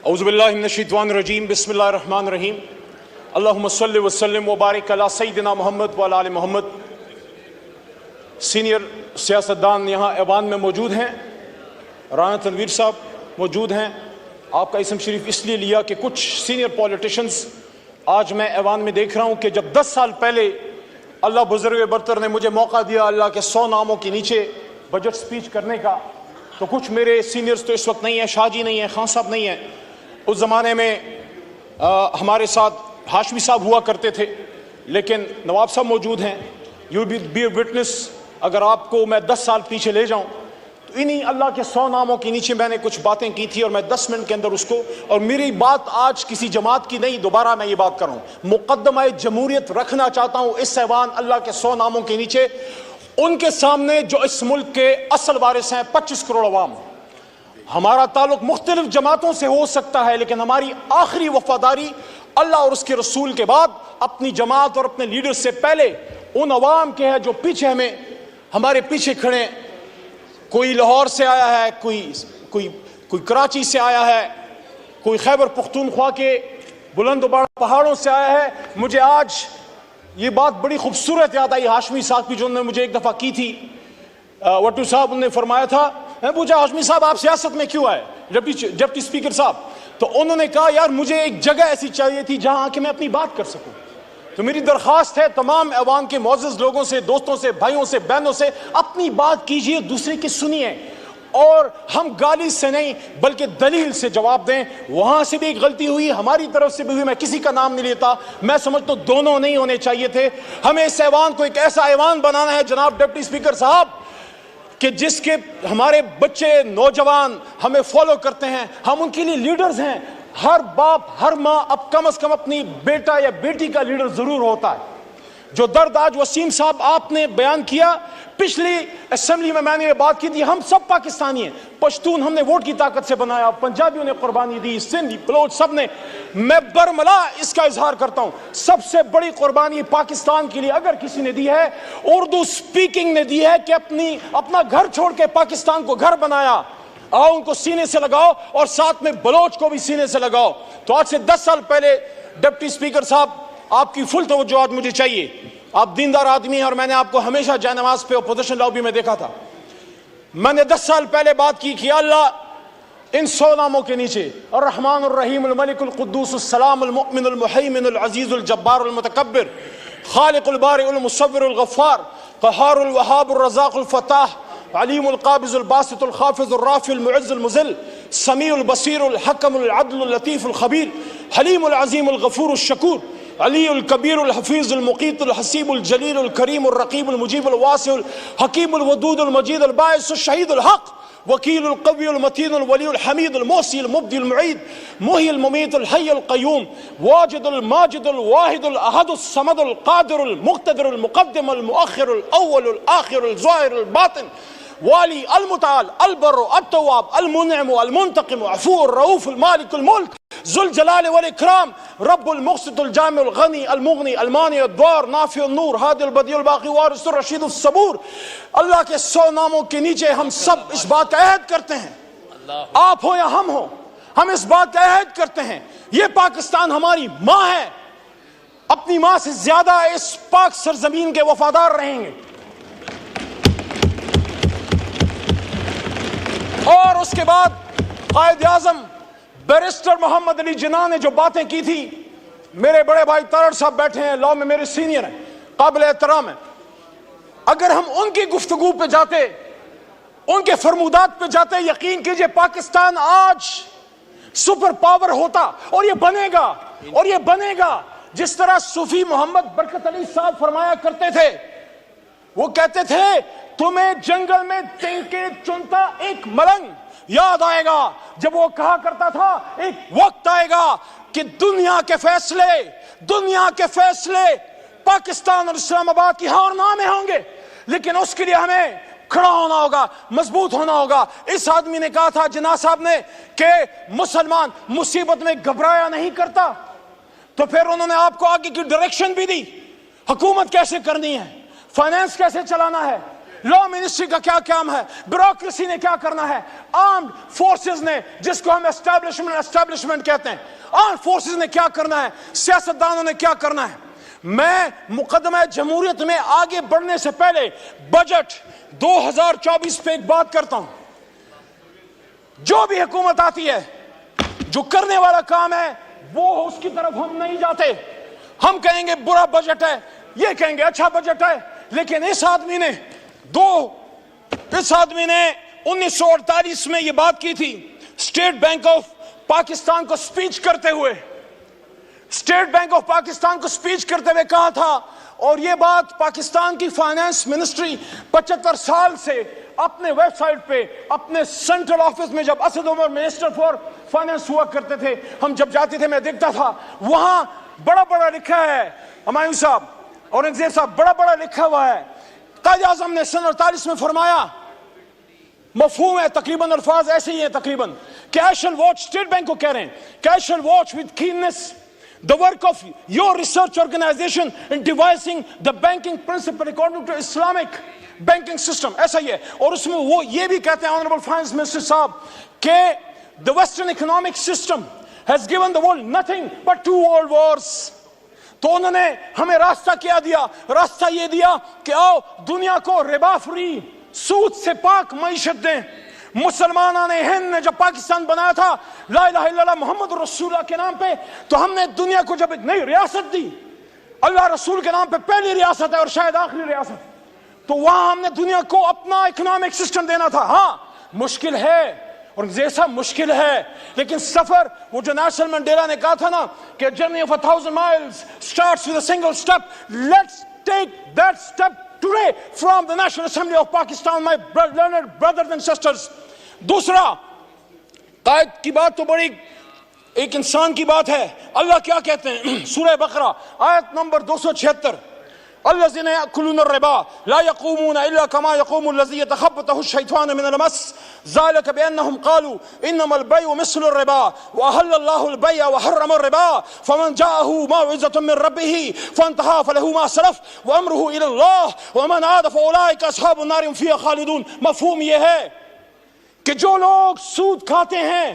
اعوذ باللہ من الشیطان الرجیم بسم اللہ الرحمن الرحیم اللہم صلی وسلم وبارک علی سیدنا محمد وعلی آل محمد۔ سینئر سیاستدان یہاں ایوان میں موجود ہیں، رانا تنویر صاحب موجود ہیں۔ آپ کا اسم شریف اس لیے لیا کہ کچھ سینئر پولیٹیشنز آج میں ایوان میں دیکھ رہا ہوں کہ جب 10 سال پہلے اللہ بزرگ برتر نے مجھے موقع دیا اللہ کے 100 ناموں کے نیچے بجٹ سپیچ کرنے کا، تو کچھ میرے سینئرز تو اس وقت نہیں ہیں، شاہ جی نہیں ہیں، خان صاحب نہیں ہیں۔ اس زمانے میں ہمارے ساتھ ہاشمی صاحب ہوا کرتے تھے، لیکن نواب صاحب موجود ہیں۔ یو بی اے وٹنس، اگر آپ کو میں 10 سال پیچھے لے جاؤں تو انہی اللہ کے 100 ناموں کے نیچے میں نے کچھ باتیں کی تھی، اور میں 10 منٹ کے اندر اس کو، اور میری بات آج کسی جماعت کی نہیں، دوبارہ میں یہ بات کر رہا ہوں، مقدمہ جمہوریت رکھنا چاہتا ہوں اس ایوان اللہ کے 100 ناموں کے نیچے ان کے سامنے جو اس ملک کے اصل وارث ہیں، 25 کروڑ عوام۔ ہمارا تعلق مختلف جماعتوں سے ہو سکتا ہے، لیکن ہماری آخری وفاداری اللہ اور اس کے رسول کے بعد اپنی جماعت اور اپنے لیڈر سے پہلے ان عوام کے ہے جو پیچھے ہمارے پیچھے کھڑے ہیں۔ کوئی لاہور سے آیا ہے، کوئی کراچی سے آیا ہے، کوئی خیبر پختونخوا کے بلند و بالا پہاڑوں سے آیا ہے۔ مجھے آج یہ بات بڑی خوبصورت یاد آئی ہاشمی صاحب کی، جو انہوں نے مجھے ایک دفعہ کی تھی۔ وٹو صاحب نے فرمایا تھا، میں پوچھا ہاشمی صاحب آپ سیاست میں کیوں آئے، ڈپٹی اسپیکر صاحب؟ تو انہوں نے کہا یار مجھے ایک جگہ ایسی چاہیے تھی جہاں کہ میں اپنی بات کر سکوں۔ تو میری درخواست ہے تمام ایوان کے معزز لوگوں سے، دوستوں سے، بھائیوں سے، بہنوں سے، اپنی بات کیجئے، دوسرے کی سنیے، اور ہم گالی سے نہیں بلکہ دلیل سے جواب دیں۔ وہاں سے بھی ایک غلطی ہوئی، ہماری طرف سے بھی ہوئی، میں کسی کا نام نہیں لیتا، میں سمجھتا ہوں دونوں نہیں ہونے چاہیے تھے۔ ہمیں اس ایوان کو ایک ایسا ایوان بنانا ہے جناب ڈپٹی اسپیکر صاحب کہ جس کے ہمارے بچے نوجوان ہمیں فالو کرتے ہیں، ہم ان کے لیے لیڈرز ہیں۔ ہر باپ ہر ماں اب کم از کم اپنی بیٹا یا بیٹی کا لیڈر ضرور ہوتا ہے۔ جو درد آج وسیم صاحب آپ نے بیان کیا، پچھلی اسمبلی میں نے یہ بات کی تھی، ہم سب پاکستانی ہیں، پشتون ہم نے ووٹ کی طاقت سے بنایا، پنجابیوں نے قربانی دی، سندھی بلوچ سب نے۔ میں برملا اس کا اظہار کرتا ہوں، سب سے بڑی قربانی پاکستان کے لیے اگر کسی نے دی ہے، اردو سپیکنگ نے دی ہے کہ اپنا گھر چھوڑ کے پاکستان کو گھر بنایا۔ آؤ ان کو سینے سے لگاؤ، اور ساتھ میں بلوچ کو بھی سینے سے لگاؤ۔ تو آج سے 10 سال پہلے ڈپٹی اسپیکر صاحب آپ کی فل توجہ آج مجھے چاہیے۔ آپ دیندار آدمی ہیں، اور میں نے آپ کو ہمیشہ جائے نماز پہ اپوزیشن لابی میں دیکھا تھا۔ میں نے 10 سال پہلے بات کی کہ اللہ ان 100 ناموں کے نیچے الرحمن الرحیم الملک القدوس السلام المؤمن المحیمن العزیز الجبار المتکبر خالق البارئ المصور الغفار قہار الوہاب الرزاق الفتاح علیم القابض الباسط الخافض الرافع المعز المذل سمیع البصیر الحکم العدل اللطیف الخبیر حلیم العظیم الغفور الشکور علی الکبیر الحفیظ المقیت الحسیب الجلیل الکریم الرقیب المجیب الواسع الحکیم الودود المجید الباعث الشہید الحق وکیل القوی المتین الولی الحمید المحصی المبدی المعید محی الممیت الحی القیوم واجد الماجد الواحد الاحد الصمد القادر المقتدر المقدم المؤخر الاول الاخر الظاہر الباطن والی المتعال البر التواب المنعم المنتقم عفو الرؤوف المالک الملک ذو الجلال والاکرام رب المقسط الجامع الغنی المغنی المانع الدوار نافع النور ہادی البدیع الباقی وارث الرشید الصبور۔ اللہ کے 100 ناموں کے نیچے ہم سب اس بات کا عہد کرتے ہیں، آپ ہو یا ہم ہو، ہم اس بات کا عہد کرتے ہیں یہ پاکستان ہماری ماں ہے، اپنی ماں سے زیادہ اس پاک سرزمین کے وفادار رہیں گے۔ اور اس کے بعد قائد اعظم بیرسٹر محمد علی جناح نے جو باتیں کی تھی، میرے بڑے بھائی تارڑ صاحب بیٹھے ہیں، لاء میں میرے سینئر ہیں، قابل احترام ہیں، اگر ہم ان کی گفتگو پہ جاتے، ان کے فرمودات پہ جاتے، یقین کیجئے پاکستان آج سپر پاور ہوتا، اور یہ بنے گا، اور یہ بنے گا جس طرح صوفی محمد برکت علی صاحب فرمایا کرتے تھے۔ وہ کہتے تھے تمہیں جنگل میں تنکے چنتا ایک ملنگ یاد آئے گا، جب وہ کہا کرتا تھا ایک وقت آئے گا کہ دنیا کے فیصلے پاکستان اور اسلام آباد کی ہاں اور نہ میں ہوں گے، لیکن اس کے لیے ہمیں کھڑا ہونا ہوگا، مضبوط ہونا ہوگا۔ اس آدمی نے کہا تھا جناح صاحب نے کہ مسلمان مصیبت میں گھبرایا نہیں کرتا، تو پھر انہوں نے آپ کو آگے کی ڈائریکشن بھی دی، حکومت کیسے کرنی ہے، فائنانس کیسے چلانا ہے، لا منسٹری کا کیا کام ہے, بیوروکریسی نے کیا کرنا ہے, آرمڈ فورسز نے جس کو ہم اسٹیبلشمنٹ کہتے ہیں, آرمڈ فورسز نے کیا کرنا ہے, سیاستدانوں نے کیا کرنا ہے. میں مقدمہ جمہوریت میں آگے بڑھنے سے پہلے بجٹ 2024 پہ ایک بات کرتا ہوں. جو بھی حکومت آتی ہے, جو کرنے والا کام ہے وہ اس کی طرف ہم نہیں جاتے. ہم کہیں گے برا بجٹ ہے, یہ کہیں گے اچھا بجٹ ہے. لیکن اس آدمی نے 1948 میں یہ بات کی تھی, اسٹیٹ بینک آف پاکستان کو سپیچ کرتے ہوئے, اسٹیٹ بینک آف پاکستان کو سپیچ کرتے ہوئے کہا تھا, اور یہ بات پاکستان کی فائنانس منسٹری 75 سال سے اپنے ویب سائٹ پہ, اپنے سینٹرل آفس میں جب Asad Umar minister for finance ہوا کرتے تھے, ہم جب جاتے تھے میں دیکھتا تھا وہاں بڑا بڑا لکھا ہے, ہمایوں صاحب, اورنگزیب صاحب, بڑا بڑا لکھا ہوا ہے. قائد اعظم نے سن 48 میں فرمایا, مفہوم ہے تقریباً, الفاظ ایسے ہی ہیں تقریباً, کہ I shall watch, state bank کو کہہ رہے ہیں کہ I shall watch with keenness the work of your research organization in devising the banking principle according to Islamic banking system. ایسا ہی ہے. اور اس میں وہ یہ بھی کہتے ہیں Honorable Finance Minister صاحب کہ the Western economic system has given the world nothing but 2 world wars. تو انہوں نے ہمیں راستہ کیا دیا, راستہ یہ دیا کہ آؤ دنیا کو ربا فری, سود سے پاک معیشت دیں. مسلمانوں نے ہند نے جب پاکستان بنایا تھا لا الہ الا اللہ محمد رسول اللہ کے نام پہ, تو ہم نے دنیا کو جب ایک نئی ریاست دی, اللہ رسول کے نام پہ پہلی ریاست ہے اور شاید آخری ریاست, تو وہاں ہم نے دنیا کو اپنا اکنامک سسٹم دینا تھا. ہاں مشکل ہے, اور جیسا مشکل ہے, لیکن سفر, وہ جو نیلسن منڈیلا نے کہا تھا نا کہ journey of 1000 miles starts with a single step. Let's take that step today from the National Assembly of Pakistan, my learned brothers and sisters. دوسرا, قائد کی بات تو بڑی ایک انسان کی بات ہے. اللہ کیا کہتے ہیں سورہ بقرہ آیت نمبر 276, الذين يأكلون الربا لا يقومون إلا كما يقوم الذي يتخبطه الشيطان من المس ذلك بأنهم قالوا إنما البيع مثل الربا وأحل الله البيع وحرم الربا فمن جاءه موعظة من ربه فانتهى فله ما سلف وأمره إلى الله ومن عاد فأولئك أصحاب النار هم فيها خالدون. مفہوم یہ ہے کہ جو لوگ سود کھاتے ہیں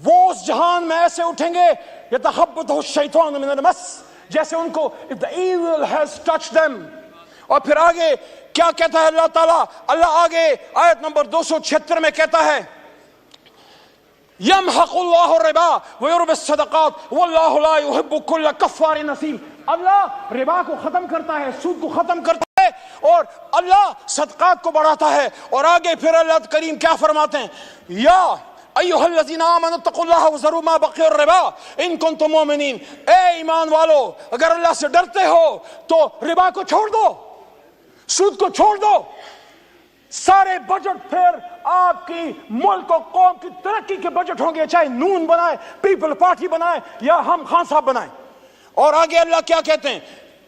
وہ اس جہان میں ایسے اٹھیں گے يتخبطه الشيطان من المس, جیسے ان کو if the evil has touched them. اور پھر آگے کیا کہتا ہے اللہ تعالیٰ, اللہ آگے آیت نمبر 276 میں کہتا ہے یمحق اللہ الربا ویربی الصدقات واللہ لا يحب كل کفار نثیم. اللہ ربا کو ختم کرتا ہے, سود کو ختم کرتا ہے, اور اللہ صدقات کو بڑھاتا ہے. اور آگے پھر اللہ کریم کیا فرماتے ہیں, یا ایھا الذین آمنوا اتقوا اللہ وذروا ما بقی الربا ان کنتم مؤمنین. اے ایمان والو, اگر اللہ سے ڈرتے ہو تو ربا کو چھوڑ دو, سود کو چھوڑ دو. سارے بجٹ پھر آپ کی ملک و قوم کی ترقی کے بجٹ ہوں گے, چاہے نون بنائے, پیپل پارٹی بنائے, یا ہم خان صاحب بنائیں. اور آگے اللہ کیا کہتے ہیں,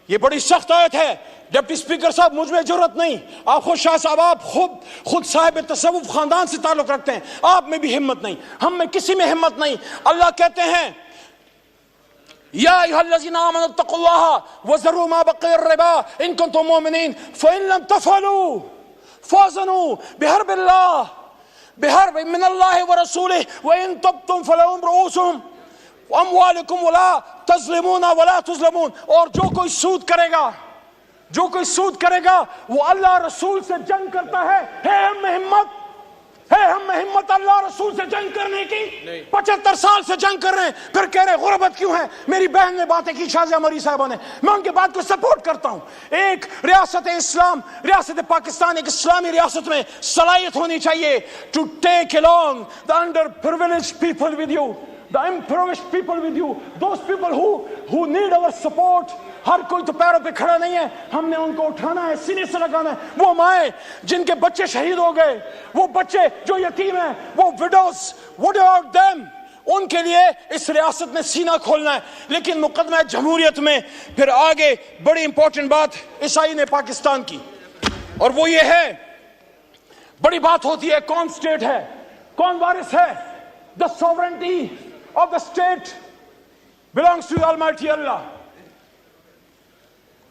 یہ بڑی سخت آیت ہے. ڈپٹی اسپیکر صاحب مجھ میں ضرورت نہیں, آپ خود شاہ صاحب آپ خود صاحب تصوف خاندان سے تعلق رکھتے ہیں, آپ میں بھی ہمت نہیں, ہم میں کسی میں ہمت نہیں. اللہ کہتے ہیں یا ایھا الذین آمنوا اتقوا اللہ وذروا ما بقی الربا ان کنتم مؤمنین فإن لم تفعلوا فاذنوا بحرب من اللہ ورسولہ وإن تبتم فلکم رؤوس اموالکم ولا تظلمون ولا تظلمون. اور جو کوئی سود کرے گا وہ اللہ رسول سے جنگ کرتا ہے. ہم میں ہمت اللہ رسول سے جنگ کرنے کی. 75 سال سے جنگ کر رہے ہیں, پھر کہہ رہے غربت کیوں ہے. میری بہن نے باتیں کی, شازیہ مری صاحبہ نے, میں ان کی بات کو سپورٹ کرتا ہوں. ایک ریاست اسلام, ریاست پاکستان ایک اسلامی ریاست میں صلاحیت ہونی چاہیے to take along the underprivileged people with you, the impoverished people with you, those people who need our support. ہر کوئی تو پیروں پہ کھڑا نہیں ہے, ہم نے ان کو اٹھانا ہے, سینے سے لگانا ہے. وہ مائیں جن کے بچے شہید ہو گئے, وہ بچے جو یتیم ہیں, وہ وڈوز, what about them, ان کے لیے اس ریاست نے سینہ کھولنا ہے. لیکن مقدمہ جمہوریت میں پھر آگے بڑی امپورٹنٹ بات عیسائی نے پاکستان کی, اور وہ یہ ہے, بڑی بات ہوتی ہے کون اسٹیٹ ہے, کون وارث ہے. The sovereignty of the state belongs to Almighty Allah.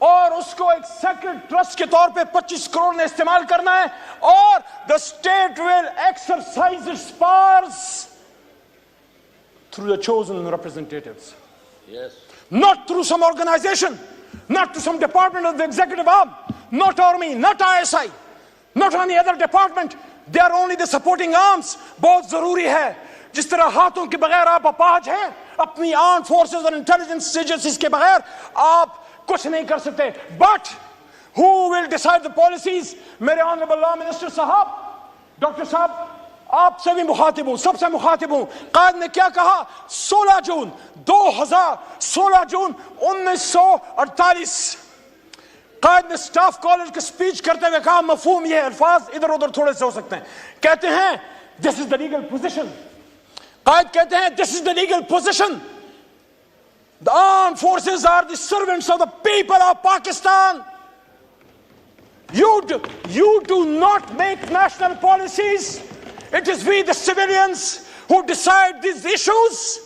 اور اس کو ایک سیکرڈ ٹرسٹ کے طور پہ 25 کروڑ نے استعمال کرنا ہے, اور the state will exercise its powers through the chosen representatives. Yes. Not through some organization, not through some department of the executive arm, not army, not ISI, not any other department. They are only the supporting arms. بہت ضروری ہے, جس طرح ہاتھوں کے بغیر آپ اپاہج ہیں, اپنی آرم فورسز اور انٹیلیجنس ایجنسیز کے بغیر آپ کچھ نہیں کر سکتے. But who will decide the policies? میرے آنریبل لا منسٹر صاحب, ڈاکٹر صاحب, آپ سے بھی مخاطب ہوں, سب سے مخاطب ہوں. قائد نے کیا کہا 16 جون 1948, قائد نے سٹاف کالج کی سپیچ کرتے ہوئے کہا, مفہوم یہ, الفاظ ادھر ادھر تھوڑے سے ہو سکتے ہیں, کہتے ہیں this is the legal position. قائد کہتے ہیں this is the legal position. The armed forces are the servants of the people of Pakistan. You do not make national policies. It is we the civilians who decide these issues,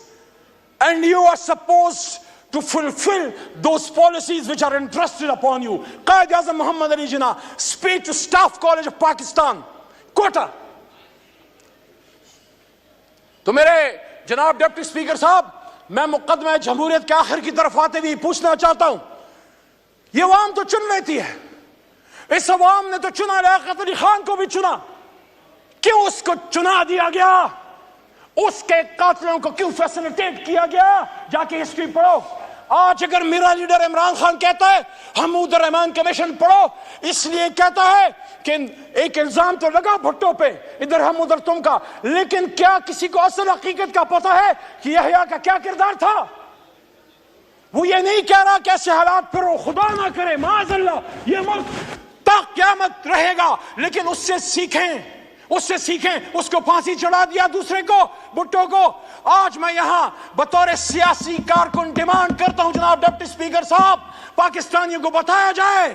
and you are supposed to fulfill those policies which are entrusted upon you. Qaid Azam Muhammad Ali Jinnah, speech to Staff College of Pakistan, Quetta. تو میرے جناب deputy speaker صاحب, میں مقدمہ جمہوریت کے آخر کی طرف آتے ہوئے پوچھنا چاہتا ہوں, یہ عوام تو چن لیتی ہے, اس عوام نے تو چنا, لیاقت علی خان کو بھی چنا, کیوں اس کو چنا دیا گیا؟ اس کے قاتلوں کو کیوں فیسلیٹیٹ کیا گیا؟ جا کے ہسٹری پڑھو. آج اگر میرا لیڈر عمران خان کہتا ہے حمود الرحمان کمیشن پڑھو, اس لیے کہتا ہے کہ ایک الزام تو لگا بھٹو پہ, ادھر ہم ادھر تم کا, لیکن کیا کسی کو اصل حقیقت کا پتہ ہے کہ یحییٰ کا کیا کردار تھا؟ وہ یہ نہیں کہہ رہا کہ ایسے حالات پھر وہ خدا نہ کرے, معاذ اللہ, یہ ملک تا قیامت رہے گا, لیکن اس سے سیکھیں, اس کو پھانسی چڑھا دیا دوسرے کو, بھٹو کو. آج میں یہاں بطور سیاسی کارکن ڈیمانڈ کرتا ہوں جناب ڈپٹی اسپیکر صاحب, پاکستانیوں کو بتایا جائے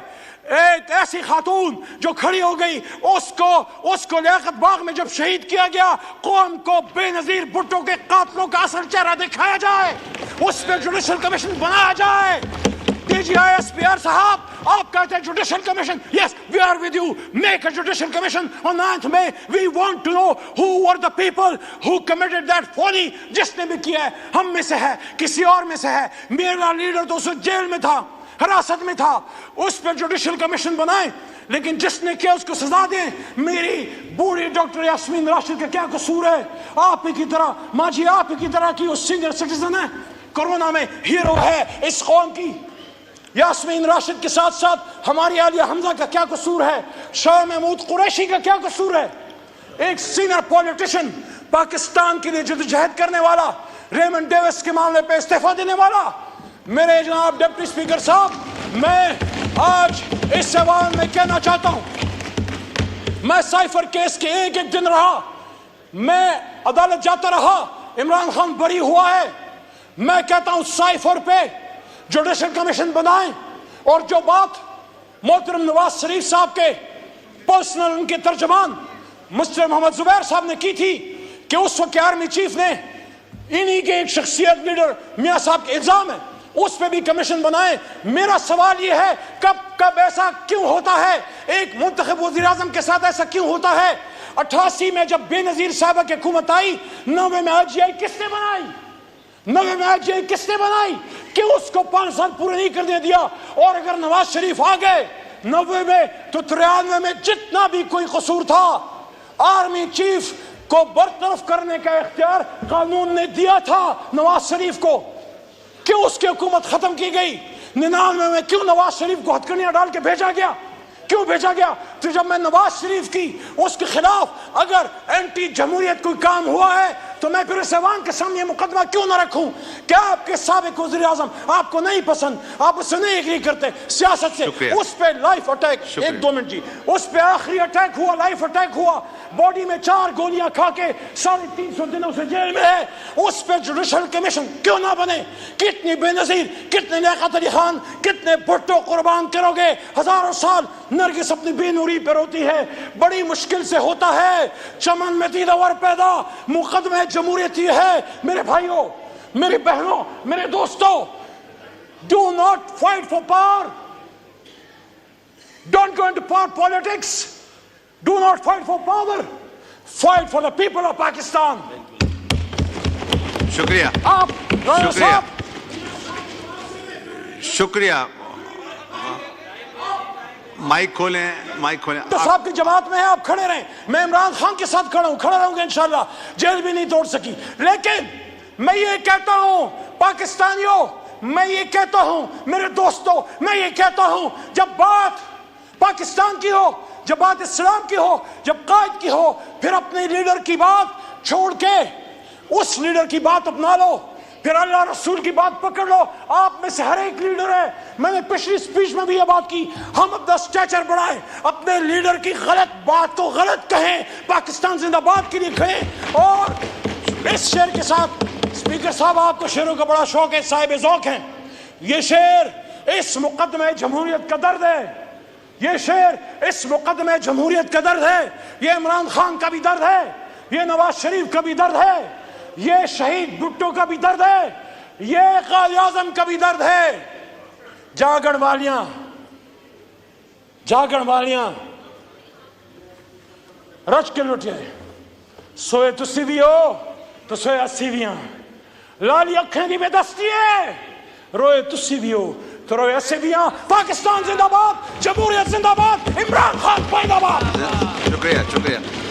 ایک ایسی خاتون جو کھڑی ہو گئی, اس کو لیاقت باغ میں جب شہید کیا گیا, قوم کو بے نظیر بھٹو کے قاتلوں کا اصل چہرہ دکھایا جائے, اس پہ جوڈیشل کمیشن بنایا جائے. DGISPR صاحب, آپ کہتے ہیں judicial commission, yes, we are with you, make a judicial commission on 9th May. We want to know who were the people who committed that folly. جس نے بھی کیا ہے, ہم میں سے ہے, کسی اور میں سے ہے, میرا لیڈر تو اس جیل میں تھا, حراست میں تھا, اس پہ جوڈیشل کمیشن بنائیں, لیکن جس نے کیا اس کو سزا دیں. میری بوڑھی ڈاکٹر یاسمین راشد کا کیا قصور ہے؟ آپ ہی کی طرح, ماں جی آپ ہی کی طرح کی وہ سینئر سٹیزن ہے, کورونا میں ہیرو ہے اس قوم کی. یاسمین راشد کے ساتھ ساتھ ہماری عالیہ حمزہ کا کیا قصور ہے؟ شاہ محمود قریشی کا کیا قصور ہے؟ ایک سینئر پولیٹیشن, پاکستان کے لیے جدوجہد کرنے والا, ریمنڈ ڈیوس کے معاملے پہ استعفیٰ دینے والا. میرے جناب ڈپٹی اسپیکر صاحب, میں آج اس ایوان میں کہنا چاہتا ہوں, میں سائفر کیس کے ایک دن رہا, میں عدالت جاتا رہا, عمران خان بری ہوا ہے. میں کہتا ہوں سائفر پہ جوڈیشل کمیشن بنائیں, اور جو بات محترم نواز شریف صاحب کے پرسنل ان کے ترجمان مسٹر محمد زبیر صاحب نے کی تھی کہ اس وقت آرمی چیف نے انہی کے ایک شخصیت لیڈر میاں صاحب کے الزام ہے, اس پہ بھی کمیشن بنائیں. میرا سوال یہ ہے, کب ایسا کیوں ہوتا ہے؟ ایک منتخب وزیر اعظم کے ساتھ ایسا کیوں ہوتا ہے؟ 88 میں جب بے نظیر صاحبہ کی حکومت آئی, 90 میں IGI کس نے بنائی؟ 90 میں IGI کس نے بنائی؟ کہ اس کو 5 سال پورے نہیں کرنے دیا. اور اگر نواز شریف آ گئے 90 میں, تو 93 میں جتنا بھی کوئی قصور تھا, آرمی چیف کو برطرف کرنے کا اختیار قانون نے دیا تھا نواز شریف کو. کیوں اس کی حکومت ختم کی گئی؟ 99 میں کیوں نواز شریف کو ہتھکڑیاں ڈال کے بھیجا گیا؟ کیوں بھیجا گیا؟ تو جب میں نواز شریف کی اس کے خلاف اگر اینٹی جمہوریت کوئی کام ہوا ہے, تو میں پھر اس ایوان کے سامنے مقدمہ کیوں نہ رکھوں؟ کیا آپ کے سابق وزیر اعظم آپ کو نہیں پسند, آپ اس سے نہیں ایگری کرتے سیاست سے؟ اس پہ لائف اٹیک, 1-2 منٹ جی, اس پہ آخری اٹیک ہوا, لائف اٹیک ہوا, باڈی میں 4 گولیاں کھا کے 350 دنوں سے جیل میں ہے. اس پہ جوڈیشل کمیشن کیوں نہ بنے؟ کتنی بے نظیر, کتنے لیاقت علی خان, کتنے بھٹو قربان کرو گے؟ ہزاروں سال نرگس اپنی بے نوری پہ روتی ہے, بڑی مشکل سے ہوتا ہے چمن میں دیدور پیدا. مقدمہ جمہوریت یہ ہے میرے بھائیوں, میری بہنوں, میرے دوستوں, do not fight for power, Don't go into politics. Do not fight for power. Fight for the people of Pakistan. شکریہ آپ رانا شکریہ صاحب شکریہ مائک کھولیں تو صاحب کی جماعت میں ہیں، آپ کھڑے رہیں. میں عمران خان کے ساتھ کھڑا ہوں، کھڑا رہوں گا انشاءاللہ. جیل بھی نہیں توڑ سکی. لیکن میں یہ کہتا ہوں پاکستانیوں، میں یہ کہتا ہوں میرے دوستوں، میں یہ کہتا ہوں جب بات پاکستان کی ہو، جب بات اسلام کی ہو، جب قائد کی ہو، پھر اپنے لیڈر کی بات چھوڑ کے اس لیڈر کی بات اپنا لو، پھر اللہ رسول کی بات پکڑ لو. آپ میں سے ہر ایک لیڈر ہے. میں نے پچھلی سپیچ میں بھی یہ بات کی، ہم اپنا اسٹیچر بڑھائیں، اپنے لیڈر کی غلط بات کو غلط کہیں، پاکستان زندہ باد کے لیے کہیں. اور اس شعر کے ساتھ اسپیکر صاحب آپ کو شعروں کا بڑا شوق ہے، صاحب ذوق ہیں. یہ شعر اس مقدمہ جمہوریت کا درد ہے، یہ شعر اس مقدمہ جمہوریت کا درد ہے. یہ عمران خان کا بھی درد ہے، یہ نواز شریف کا بھی درد ہے، یہ شہید بھٹو کا بھی درد ہے، یہ قائد اعظم کا بھی درد ہے. جاگن والیاں رچ کے لٹے سوئے تسی بھی ہو تو سوئے اسی بھی ہیں. لالی اکھیں دی بے دستی ہے، روئے تسی بھی ہو تو روئے اسی بھی ہیں. پاکستان زندہ باد، جمہوریت زندہ باد، عمران خان زندہ باد. شکریہ